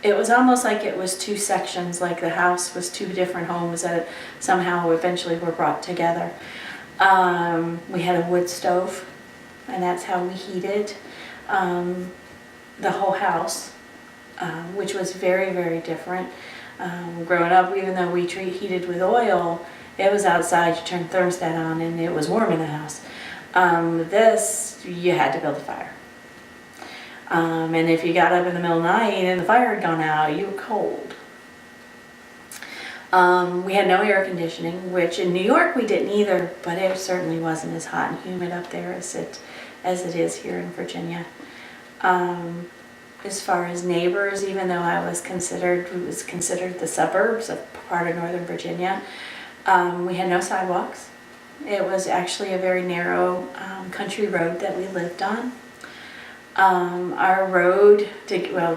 It was almost like it was 2 sections, like the house was 2 different homes that somehow eventually were brought together. We had a wood stove, and that's how we heated the whole house, which was very, very different. Growing up, even though we heated with oil, it was outside. You turned the thermostat on, and it was warm in the house. This, you had to build a fire. And if you got up in the middle of the night and the fire had gone out, you were cold. We had no air conditioning, which in New York we didn't either, but it certainly wasn't as hot and humid up there as it is here in Virginia. As far as neighbors, even though it was considered the suburbs of part of Northern Virginia, we had no sidewalks. It was actually a very narrow country road that we lived on. Our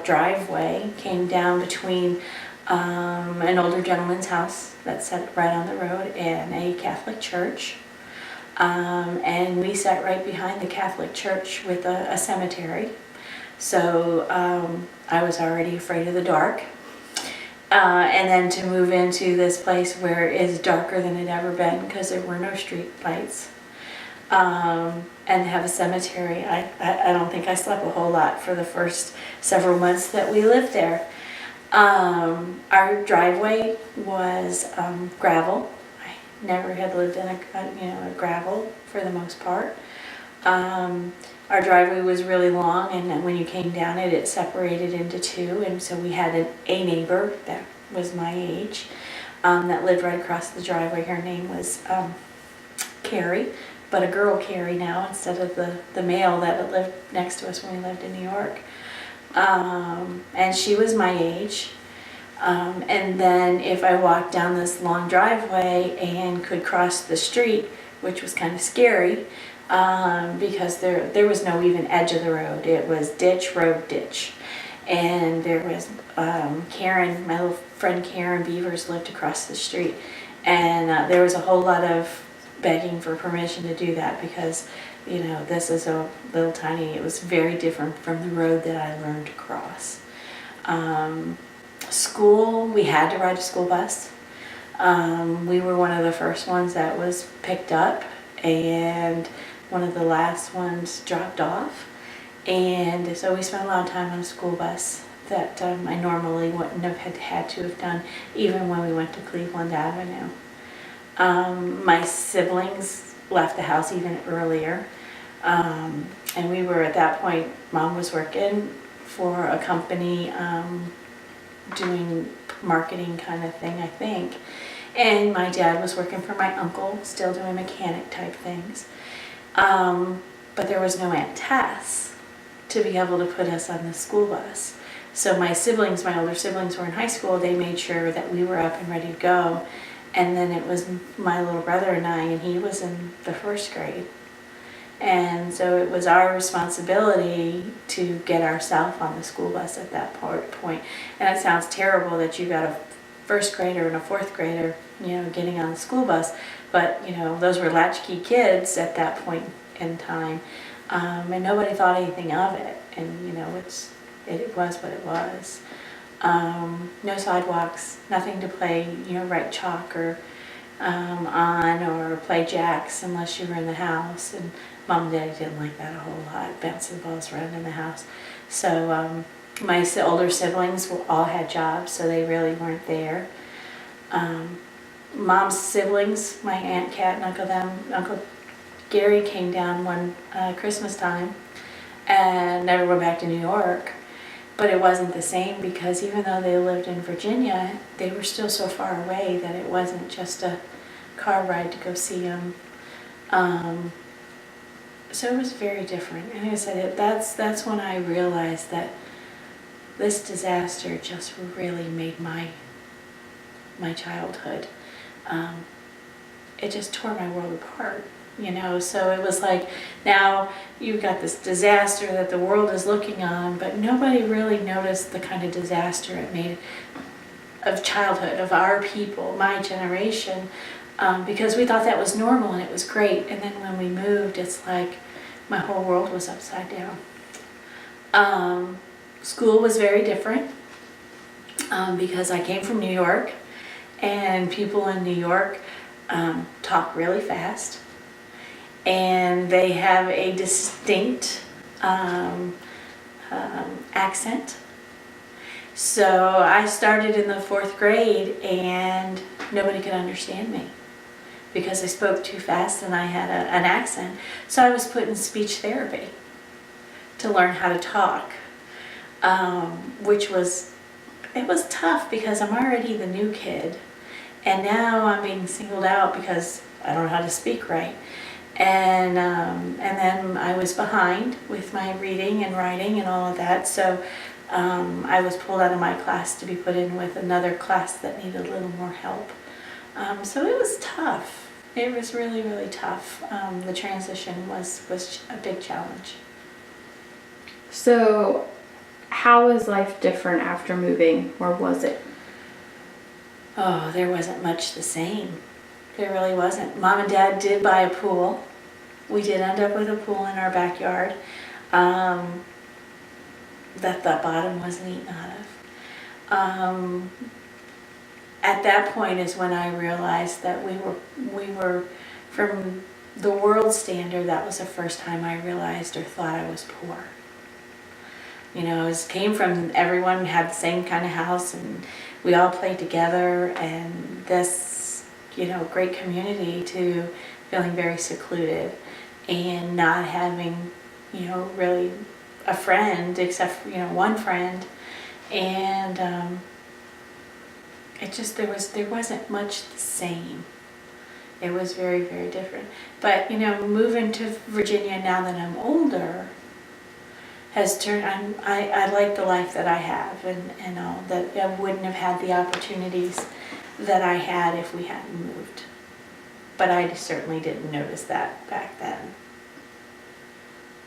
driveway came down between an older gentleman's house that sat right on the road and a Catholic church. And we sat right behind the Catholic church with a cemetery. So I was already afraid of the dark. And then to move into this place where it's darker than it ever been because there were no street lights. And have a cemetery. I don't think I slept a whole lot for the first several months that we lived there. Our driveway was gravel. I never had lived in a gravel for the most part. Our driveway was really long, and when you came down it, it separated into 2, and so we had a neighbor that was my age that lived right across the driveway. Her name was Carrie. But a girl Carrie now instead of the male that lived next to us when we lived in New York. And she was my age. And then if I walked down this long driveway and could cross the street, which was kind of scary, because there was no even edge of the road. It was ditch, road, ditch. And there was Karen, my little friend Karen Beavers lived across the street. And there was a whole lot of begging for permission to do that because, you know, this is a little tiny, it was very different from the road that I learned to cross. School, we had to ride a school bus. We were one of the first ones that was picked up and one of the last ones dropped off. And so we spent a lot of time on a school bus that I normally wouldn't have had to have done even when we went to Cleveland Avenue. My siblings left the house even earlier. And we were at that point, Mom was working for a company doing marketing kind of thing, I think. And my dad was working for my uncle, still doing mechanic type things. But there was no Aunt Tess to be able to put us on the school bus. So my siblings, my older siblings were in high school, they made sure that we were up and ready to go. And then it was my little brother and I, and he was in the first grade. And so it was our responsibility to get ourselves on the school bus at that point. And it sounds terrible that you got a first grader and a fourth grader, you know, getting on the school bus. But, you know, those were latchkey kids at that point in time. And nobody thought anything of it. And, you know, it was what it was. No sidewalks, nothing to play, you know, write chalk or on or play jacks unless you were in the house. And Mom and Daddy didn't like that a whole lot, bouncing the balls around in the house. So my older siblings all had jobs, so they really weren't there. Mom's siblings, my Aunt Kat and Uncle Gary came down one Christmas time and never went back to New York. But it wasn't the same because even though they lived in Virginia, they were still so far away that it wasn't just a car ride to go see them. So it was very different. And like I said, that's when I realized that this disaster just really made my childhood. It just tore my world apart. You know, so it was like, now you've got this disaster that the world is looking on, but nobody really noticed the kind of disaster it made of childhood, of our people, my generation, because we thought that was normal and it was great. And then when we moved, it's like my whole world was upside down. School was very different because I came from New York, and people in New York talk really fast. And they have a distinct accent. So I started in the 4th grade and nobody could understand me because I spoke too fast and I had an accent. So I was put in speech therapy to learn how to talk, which was tough because I'm already the new kid. And now I'm being singled out because I don't know how to speak right. And then I was behind with my reading and writing and all of that, so I was pulled out of my class to be put in with another class that needed a little more help. So it was tough. It was really, really tough. The transition was a big challenge. So how was life different after moving, or was it? Oh, there wasn't much the same. There really wasn't. Mom and Dad did buy a pool. We did end up with a pool in our backyard that the bottom wasn't eaten out of. At that point is when I realized that we were from the world standard. That was the first time I realized or thought I was poor. You know, came from everyone had the same kind of house, and we all played together, and this, you know, great community, to feeling very secluded and not having, you know, really a friend except for, you know, one friend. And it just, there wasn't much the same. It was very, very different. But, you know, moving to Virginia now that I'm older has turned, I like the life that I have, and all that I wouldn't have had the opportunities that I had if we hadn't moved. But I certainly didn't notice that back then.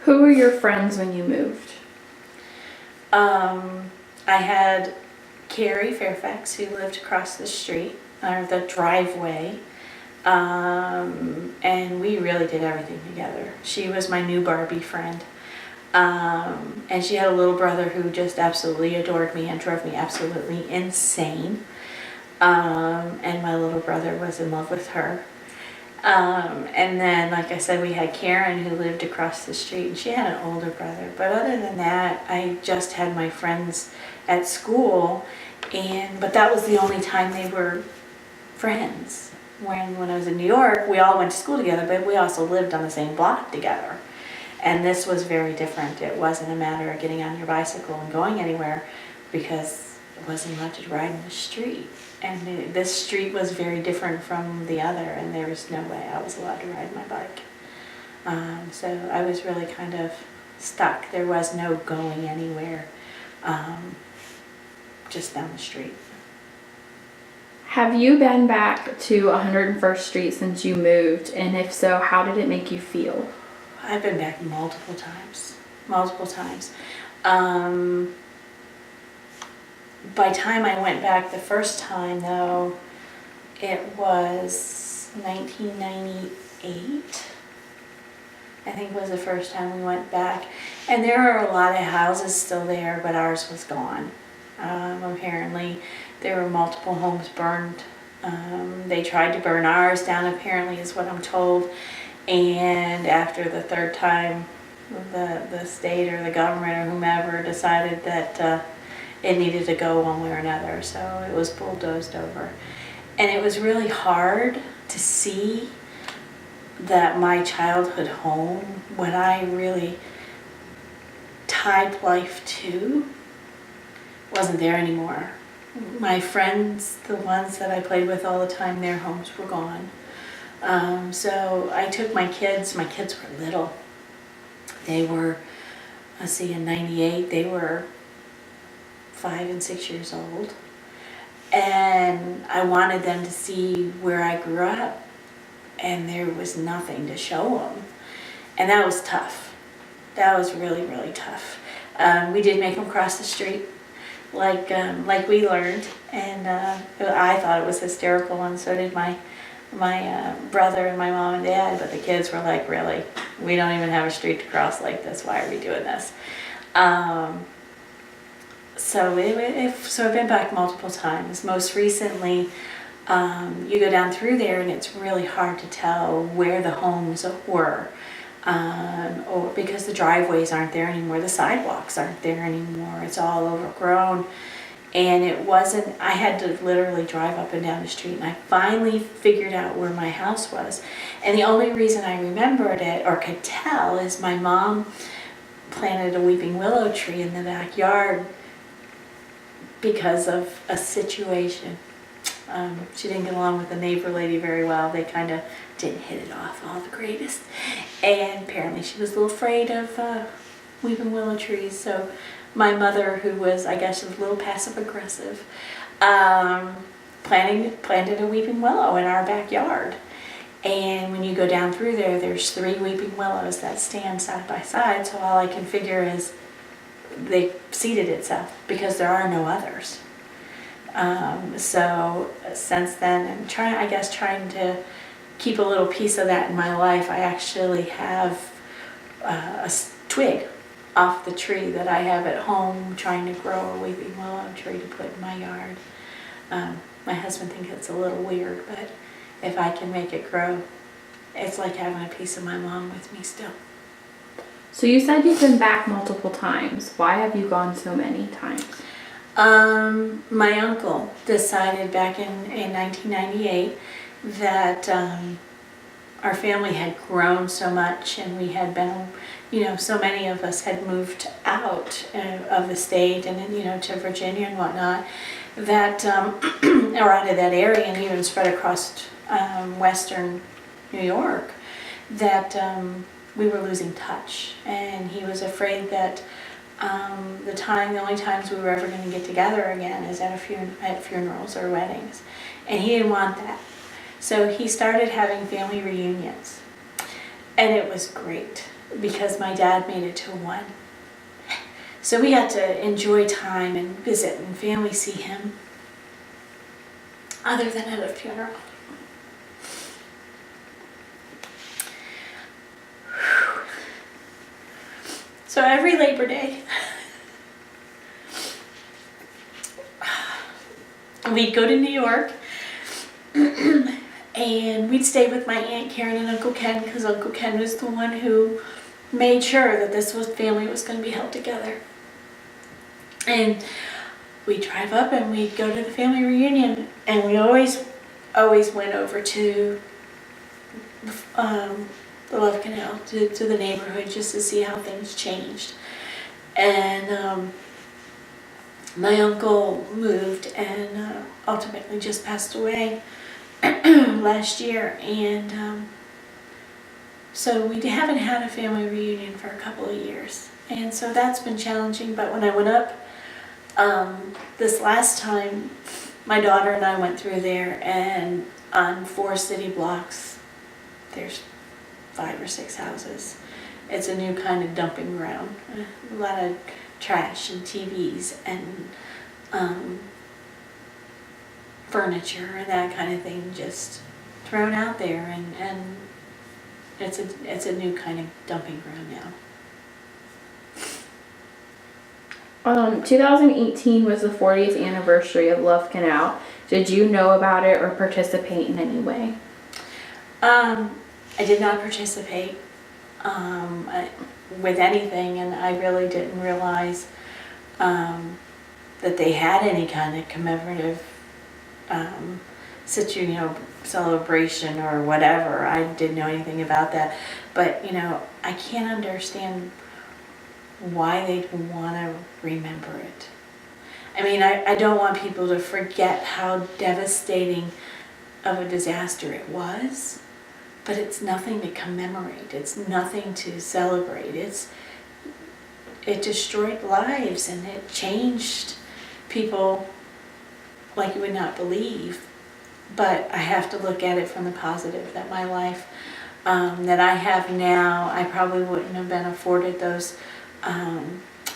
Who were your friends when you moved? I had Carrie Fairfax, who lived across the street, or the driveway, and we really did everything together. She was my new Barbie friend. And she had a little brother who just absolutely adored me and drove me absolutely insane. And my little brother was in love with her. And then, like I said, we had Karen, who lived across the street, and she had an older brother. But other than that, I just had my friends at school, but that was the only time they were friends. When I was in New York, we all went to school together, but we also lived on the same block together. And this was very different. It wasn't a matter of getting on your bicycle and going anywhere, because it wasn't allowed to ride in the street. And this street was very different from the other, and there was no way I was allowed to ride my bike. So I was really kind of stuck. There was no going anywhere, just down the street. Have you been back to 101st Street since you moved? And if so, how did it make you feel? I've been back multiple times. By time I went back the first time, though, it was 1998. I think was the first time we went back. And there are a lot of houses still there, but ours was gone. Apparently, there were multiple homes burned. They tried to burn ours down, apparently, is what I'm told. And after the third time, the state or the government or whomever decided that it needed to go one way or another, so it was bulldozed over. And it was really hard to see that my childhood home, what I really tied life to, wasn't there anymore. My friends, the ones that I played with all the time, their homes were gone. So I took my kids were little. They were, in 98, they were 5 and 6 years old. And I wanted them to see where I grew up, and there was nothing to show them. And that was tough. That was really, really tough. We did make them cross the street, like we learned, and I thought it was hysterical, and so did my brother and my mom and dad, but the kids were like, really? We don't even have a street to cross like this. Why are we doing this? So I've been back multiple times. Most recently, you go down through there and it's really hard to tell where the homes were, or because the driveways aren't there anymore, the sidewalks aren't there anymore. It's all overgrown. And I had to literally drive up and down the street, and I finally figured out where my house was. And the only reason I remembered it or could tell is my mom planted a weeping willow tree in the backyard because of a situation. She didn't get along with the neighbor lady very well. They kind of didn't hit it off all the greatest. And apparently she was a little afraid of weeping willow trees, so my mother, who was, I guess, a little passive-aggressive, planted a weeping willow in our backyard. And when you go down through there, there's 3 weeping willows that stand side by side, so all I can figure is they seeded itself because there are no others. So since then, and trying to keep a little piece of that in my life, I actually have a twig off the tree that I have at home, trying to grow a weeping willow tree to put in my yard. My husband thinks it's a little weird, but if I can make it grow, it's like having a piece of my mom with me still. So you said you've been back multiple times. Why have you gone so many times? My uncle decided back in 1998 that our family had grown so much, and we had been, so many of us had moved out of the state and, to Virginia and whatnot, that, or out of that area and even spread across western New York, that we were losing touch. And he was afraid that the only times we were ever going to get together again is at funerals or weddings. And he didn't want that. So he started having family reunions. And it was great because my dad made it to one. So we got to enjoy time and visit and family see him, other than at a funeral. So every Labor Day, we'd go to New York and we'd stay with my Aunt Karen and Uncle Ken, because Uncle Ken was the one who made sure that family was going to be held together. And we'd drive up and we'd go to the family reunion, and we always went over to the Love Canal, to the neighborhood, just to see how things changed. And my uncle moved and ultimately just passed away last year, and so we haven't had a family reunion for a couple of years, and so that's been challenging. But when I went up this last time, my daughter and I went through there, and on 4 city blocks there's 5 or 6 houses. It's a new kind of dumping ground. A lot of trash and TVs and furniture and that kind of thing just thrown out there, and it's a new kind of dumping ground now. 2018 was the 40th anniversary of Love Canal. Did you know about it or participate in any way? I did not participate with anything, and I really didn't realize that they had any kind of commemorative celebration or whatever. I didn't know anything about that, but I can't understand why they'd want to remember it. I mean, I don't want people to forget how devastating of a disaster it was, but it's nothing to commemorate. It's nothing to celebrate. It destroyed lives, and it changed people like you would not believe. But I have to look at it from the positive, that my life that I have now, I probably wouldn't have been afforded those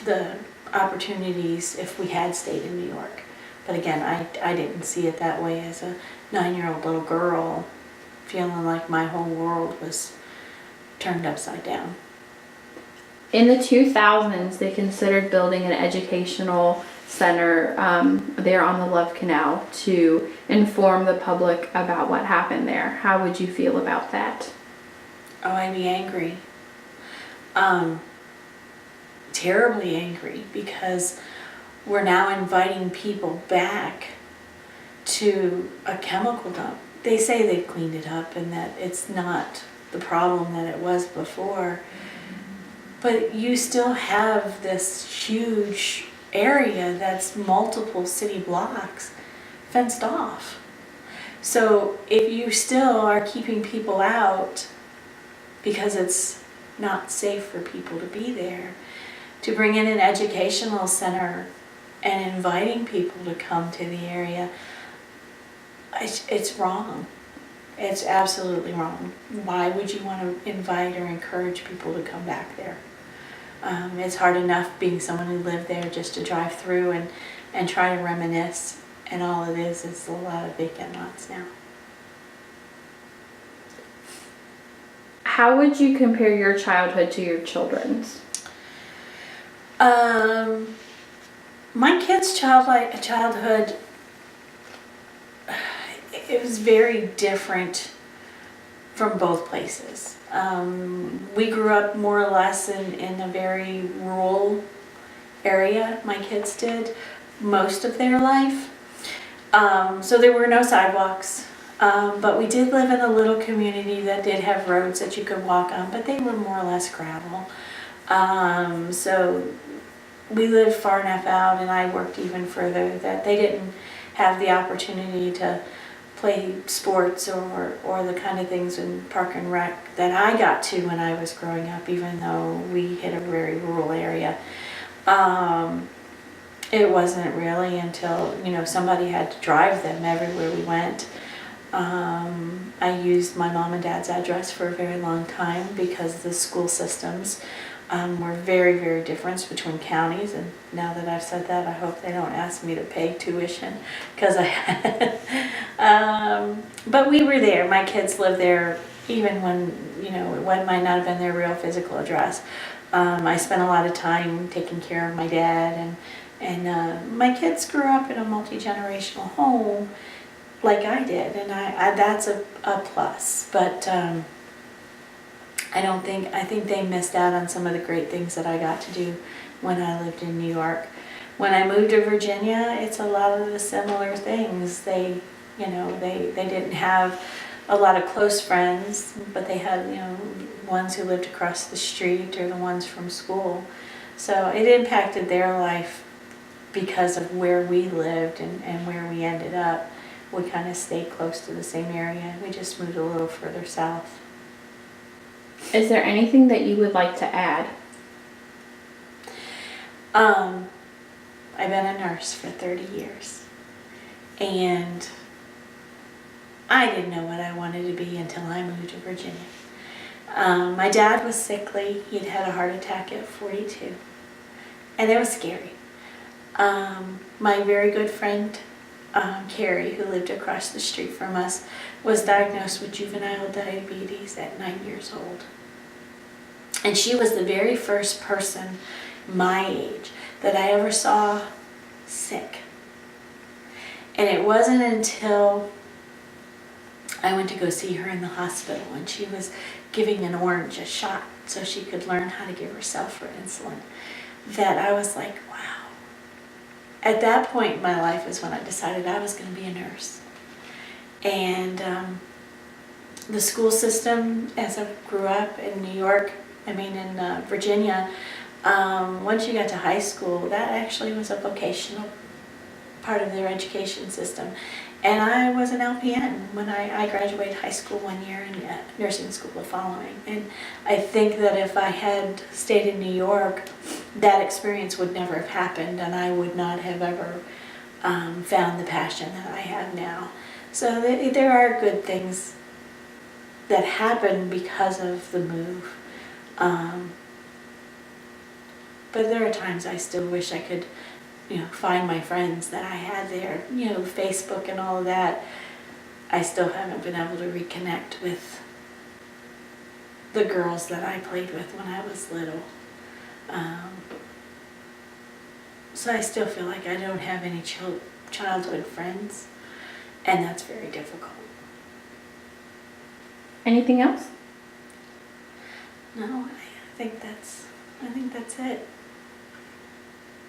the opportunities if we had stayed in New York. But again, I didn't see it that way as a 9-year-old little girl, feeling like my whole world was turned upside down. In the 2000s, they considered building an educational center there on the Love Canal to inform the public about what happened there. How would you feel about that? Oh, I'd be angry. Terribly angry, because we're now inviting people back to a chemical dump. They say they've cleaned it up and that it's not the problem that it was before, but you still have this huge area that's multiple city blocks fenced off. So if you still are keeping people out because it's not safe for people to be there, to bring in an educational center and inviting people to come to the area, it's wrong. It's absolutely wrong. Why would you want to invite or encourage people to come back there? It's hard enough being someone who lived there just to drive through and try to reminisce, and all it is a lot of vacant lots now. How would you compare your childhood to your children's? My kids' childhood, it was very different from both places. We grew up more or less in a very rural area. My kids did most of their life. So there were no sidewalks. But we did live in a little community that did have roads that you could walk on, but they were more or less gravel. So we lived far enough out, and I worked even further, that they didn't have the opportunity to play sports or the kind of things in Park and Rec that I got to when I was growing up, even though we hit a very rural area. It wasn't really until, somebody had to drive them everywhere we went. I used my mom and dad's address for a very long time because the school systems were very, very different between counties. And now that I've said that, I hope they don't ask me to pay tuition because but we were there. My kids lived there even when, it might not have been their real physical address. I spent a lot of time taking care of my dad, and my kids grew up in a multi-generational home like I did, and I that's a plus. But I think they missed out on some of the great things that I got to do when I lived in New York. When I moved to Virginia, it's a lot of the similar things. They didn't have a lot of close friends, but they had, ones who lived across the street or the ones from school. So it impacted their life because of where we lived and where we ended up. We kind of stayed close to the same area. We just moved a little further south. Is there anything that you would like to add? I've been a nurse for 30 years, and I didn't know what I wanted to be until I moved to Virginia. My dad was sickly. He'd had a heart attack at 42, and it was scary. My very good friend, Carrie, who lived across the street from us, was diagnosed with juvenile diabetes at 9 years old. And she was the very first person my age that I ever saw sick. And it wasn't until I went to go see her in the hospital and she was giving an orange a shot so she could learn how to give herself her insulin that I was like, wow. At that point in my life is when I decided I was going to be a nurse. And the school system, as I grew up in in Virginia, once you got to high school, that actually was a vocational part of their education system. And I was an LPN when I graduated high school one year and nursing school the following. And I think that if I had stayed in New York, that experience would never have happened, and I would not have ever found the passion that I have now. So there are good things that happen because of the move. But there are times I still wish I could, find my friends that I had there, Facebook and all of that. I still haven't been able to reconnect with the girls that I played with when I was little. So I still feel like I don't have any childhood friends, and that's very difficult. Anything else? No, I think that's it.